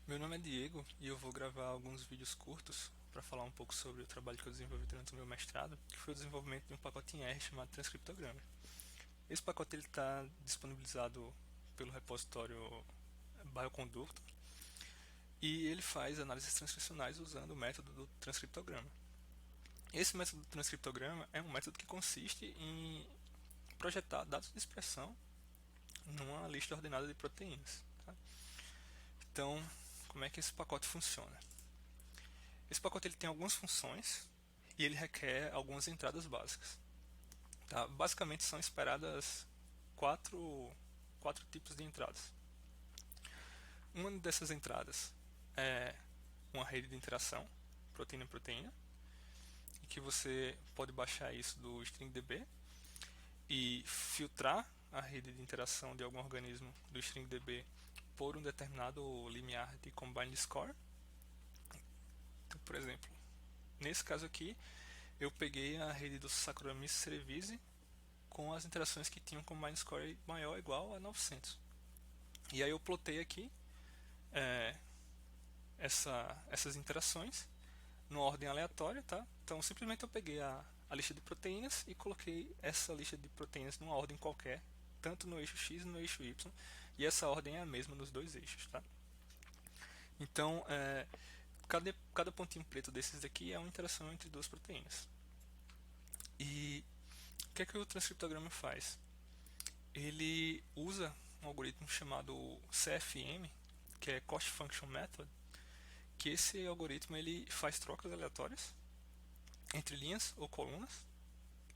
Meu nome é Diego e eu vou gravar alguns vídeos curtos para falar um pouco sobre o trabalho que eu desenvolvi durante o meu mestrado, que foi o desenvolvimento de um pacote em R chamado Transcriptograma. Esse pacote está disponibilizado pelo repositório Bioconductor e ele faz análises transcricionais usando o método do transcriptograma. Esse método do transcriptograma é um método que consiste em projetar dados de expressão numa lista ordenada de proteínas. Tá? Então, como é que esse pacote funciona? Esse pacote ele tem algumas funções e ele requer algumas entradas básicas. Tá? Basicamente são esperadas quatro, quatro tipos de entradas. Uma dessas entradas é uma rede de interação, proteína-proteína, e que você pode baixar isso do StringDB e filtrar a rede de interação de algum organismo do StringDB por um determinado limiar de combined score. Então, por exemplo, nesse caso aqui, eu peguei a rede do Saccharomyces cerevisiae com as interações que tinham combined score maior ou igual a 900. E aí eu plotei aqui é, essas interações numa ordem aleatória, tá? Então simplesmente eu peguei a lista de proteínas e coloquei essa lista de proteínas numa ordem qualquer, tanto no eixo X e no eixo Y, e essa ordem é a mesma nos dois eixos, tá? Então, cada pontinho preto desses daqui é uma interação entre duas proteínas. E o que é que o transcriptograma faz? Ele usa um algoritmo chamado CFM, que é Cost Function Method, que esse algoritmo ele faz trocas aleatórias entre linhas ou colunas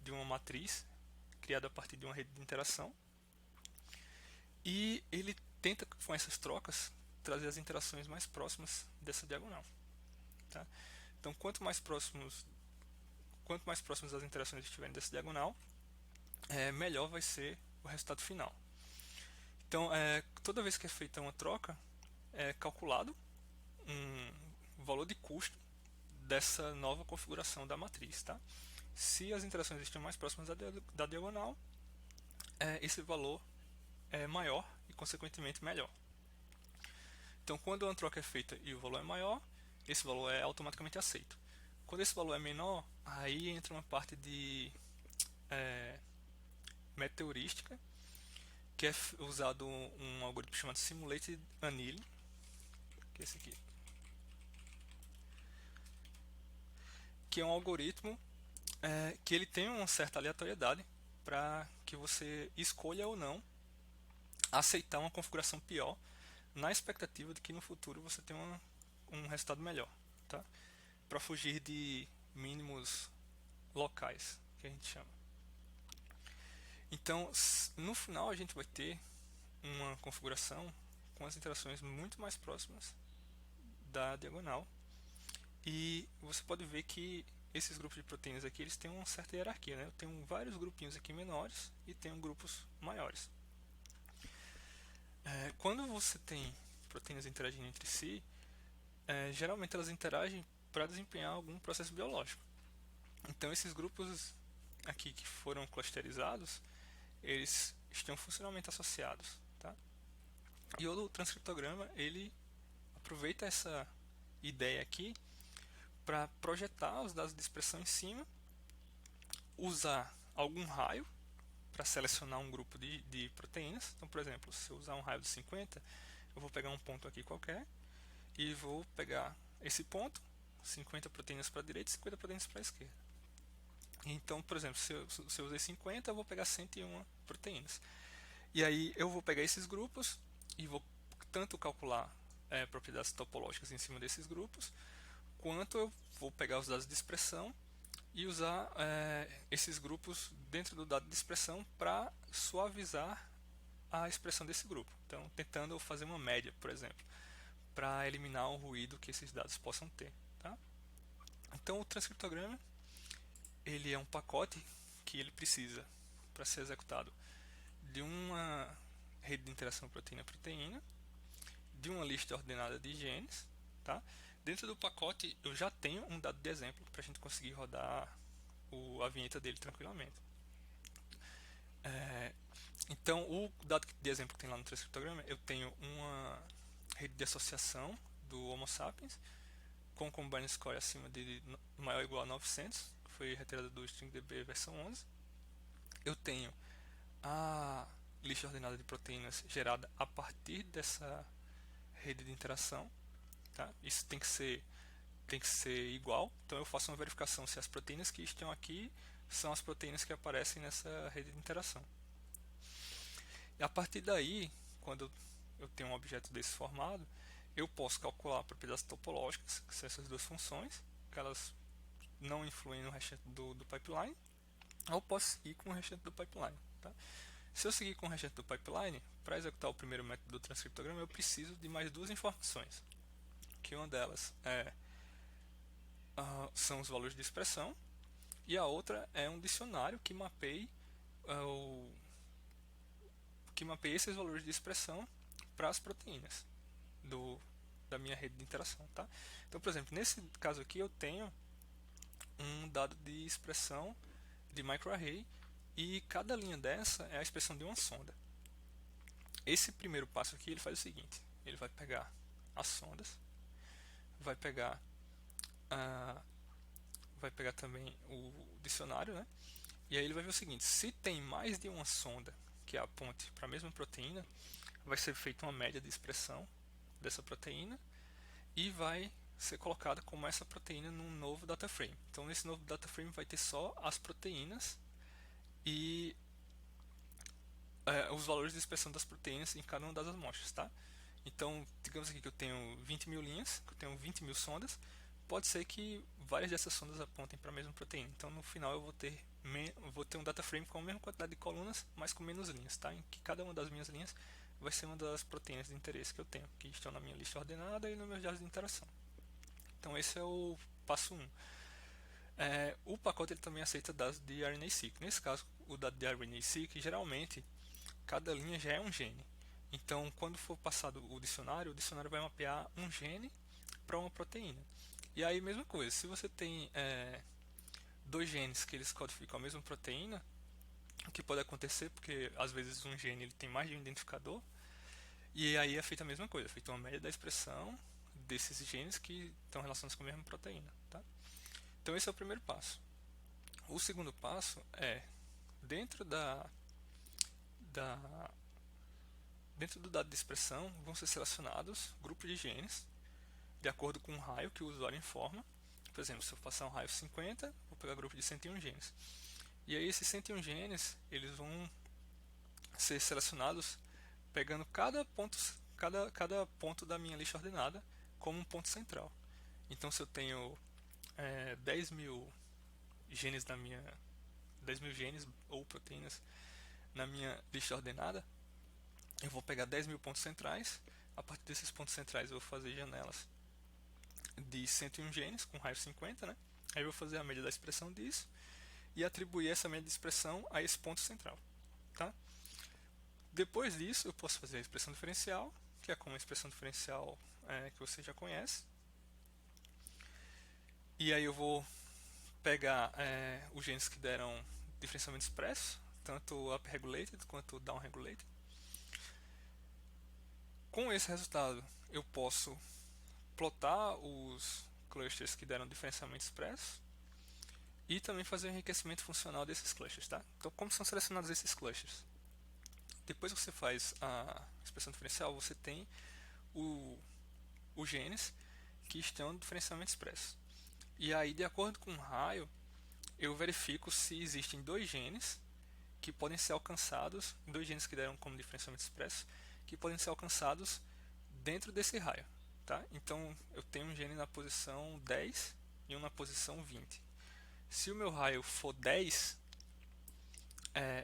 de uma matriz criada a partir de uma rede de interação e ele tenta com essas trocas trazer as interações mais próximas dessa diagonal. Tá? Então, quanto mais próximas as interações estiverem dessa diagonal, melhor vai ser o resultado final. Então, toda vez que é feita uma troca, é calculado um valor de custo dessa nova configuração da matriz. Tá? Se as interações estão mais próximas da diagonal, esse valor é maior e, consequentemente, melhor. Então, quando uma troca é feita e o valor é maior, esse valor é automaticamente aceito. Quando esse valor é menor, aí entra uma parte de meteorística, que é usado um algoritmo chamado Simulated Annealing, que é esse aqui, que é um algoritmo que ele tem uma certa aleatoriedade para que você escolha ou não aceitar uma configuração pior na expectativa de que no futuro você tenha um resultado melhor, tá? Para fugir de mínimos locais, que a gente chama. Então, no final a gente vai ter uma configuração com as interações muito mais próximas da diagonal e você pode ver que esses grupos de proteínas aqui eles têm uma certa hierarquia, né? Eu tenho vários grupinhos aqui menores e tenho grupos maiores. Quando você tem proteínas interagindo entre si, geralmente elas interagem para desempenhar algum processo biológico. Então esses grupos aqui que foram clusterizados, eles estão funcionalmente associados, tá? E o transcriptograma ele aproveita essa ideia aqui para projetar os dados de expressão em cima, usar algum raio para selecionar um grupo de proteínas. Então, por exemplo, se eu usar um raio de 50, eu vou pegar um ponto aqui qualquer e vou pegar esse ponto, 50 proteínas para a direita e 50 proteínas para a esquerda. Então, por exemplo, se eu usei 50, eu vou pegar 101 proteínas. E aí eu vou pegar esses grupos e vou tanto calcular propriedades topológicas em cima desses grupos, quanto eu vou pegar os dados de expressão e usar esses grupos dentro do dado de expressão para suavizar a expressão desse grupo. Então, tentando fazer uma média, por exemplo, para eliminar o ruído que esses dados possam ter. Tá? Então, o transcriptograma ele é um pacote que ele precisa para ser executado de uma rede de interação proteína-proteína, de uma lista ordenada de genes. Tá? Dentro do pacote eu já tenho um dado de exemplo para a gente conseguir rodar a vinheta dele tranquilamente. Então, o dado de exemplo que tem lá no transcriptograma, eu tenho uma rede de associação do Homo sapiens, com Combine Score acima de maior ou igual a 900, que foi retirada do StringDB versão 11. Eu tenho a lista ordenada de proteínas gerada a partir dessa rede de interação, tá? Isso tem que ser igual, então eu faço uma verificação se as proteínas que estão aqui são as proteínas que aparecem nessa rede de interação. E a partir daí, quando eu tenho um objeto desse formado, eu posso calcular propriedades topológicas, que são essas duas funções, que elas não influem no restante do pipeline, ou posso seguir com o restante do pipeline. Tá? Se eu seguir com o restante do pipeline, para executar o primeiro método do transcriptograma, eu preciso de mais duas informações, que uma delas são os valores de expressão, e a outra é um dicionário que mapeie esses valores de expressão para as proteínas da minha rede de interação. Tá? Então, por exemplo, nesse caso aqui eu tenho um dado de expressão de microarray e cada linha dessa é a expressão de uma sonda. Esse primeiro passo aqui ele faz o seguinte: ele vai pegar as sondas, vai pegar também o dicionário, né? E aí ele vai ver o seguinte: se tem mais de uma sonda que aponte para a mesma proteína, vai ser feita uma média de expressão dessa proteína e vai ser colocada como essa proteína num novo data frame. Então nesse novo data frame vai ter só as proteínas e os valores de expressão das proteínas em cada uma das amostras, tá? Então, digamos aqui que eu tenho 20 mil linhas, que eu tenho 20 mil sondas, pode ser que várias dessas sondas apontem para a mesma proteína. Então, no final, eu vou ter um data frame com a mesma quantidade de colunas, mas com menos linhas, tá? Em que cada uma das minhas linhas vai ser uma das proteínas de interesse que eu tenho, que estão na minha lista ordenada e nos meus dados de interação. Então, esse é o passo 1. O pacote ele também aceita dados de RNA-seq. Nesse caso, o dado de RNA-seq, geralmente, cada linha já é um gene. Então, quando for passado o dicionário vai mapear um gene para uma proteína. E aí, mesma coisa, se você tem dois genes que eles codificam a mesma proteína, o que pode acontecer, porque às vezes um gene ele tem mais de um identificador, e aí é feita a mesma coisa, é feita uma média da expressão desses genes que estão relacionados com a mesma proteína. Tá? Então, esse é o primeiro passo. O segundo passo é, dentro dentro do dado de expressão vão ser selecionados grupos de genes de acordo com o raio que o usuário informa. Por exemplo, se eu passar um raio 50, vou pegar grupo de 101 genes. E aí esses 101 genes, eles vão ser selecionados pegando cada ponto da minha lista ordenada como um ponto central. Então, se eu tenho 10 mil genes 10 mil genes ou proteínas na minha lista ordenada, eu vou pegar 10 mil pontos centrais. A partir desses pontos centrais eu vou fazer janelas de 101 genes com raio 50, né? Aí eu vou fazer a média da expressão disso e atribuir essa média de expressão a esse ponto central, tá? Depois disso eu posso fazer a expressão diferencial, que é como a expressão diferencial que você já conhece. E aí eu vou pegar os genes que deram diferenciamento expresso, tanto up-regulated quanto down-regulated. Com esse resultado, eu posso plotar os clusters que deram diferenciamento expresso e também fazer o enriquecimento funcional desses clusters. Tá? Então, como são selecionados esses clusters? Depois que você faz a expressão diferencial, você tem os genes que estão no diferenciamento expresso. E aí, de acordo com o raio, eu verifico se existem dois genes que podem ser alcançados, dois genes que deram como diferenciamento expresso, que podem ser alcançados dentro desse raio. Tá? Então, eu tenho um gene na posição 10 e um na posição 20. Se o meu raio for 10,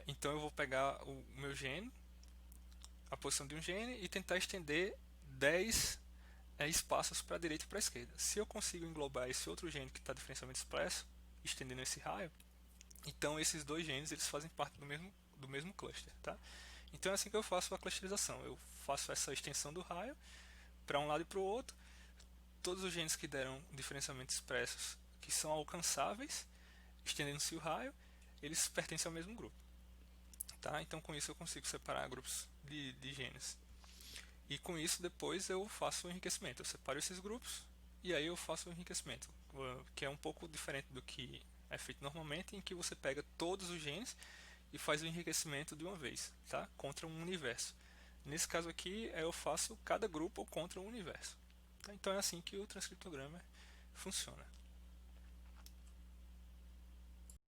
então eu vou pegar o meu gene, a posição de um gene, e tentar estender 10 espaços para a direita e para a esquerda. Se eu consigo englobar esse outro gene que está diferencialmente expresso, estendendo esse raio, então esses dois genes eles fazem parte do mesmo cluster. Tá? Então é assim que eu faço a clusterização. Eu faço essa extensão do raio para um lado e para o outro. Todos os genes que deram diferenciamentos expressos que são alcançáveis, estendendo-se o raio, eles pertencem ao mesmo grupo. Tá? Então com isso eu consigo separar grupos de genes E com isso depois eu faço o enriquecimento. Eu separo esses grupos e aí eu faço o enriquecimento, que é um pouco diferente do que é feito normalmente, em que você pega todos os genes e faz o enriquecimento de uma vez, tá? Contra um universo. Nesse caso aqui, eu faço cada grupo contra um universo. Tá? Então é assim que o transcriptograma funciona.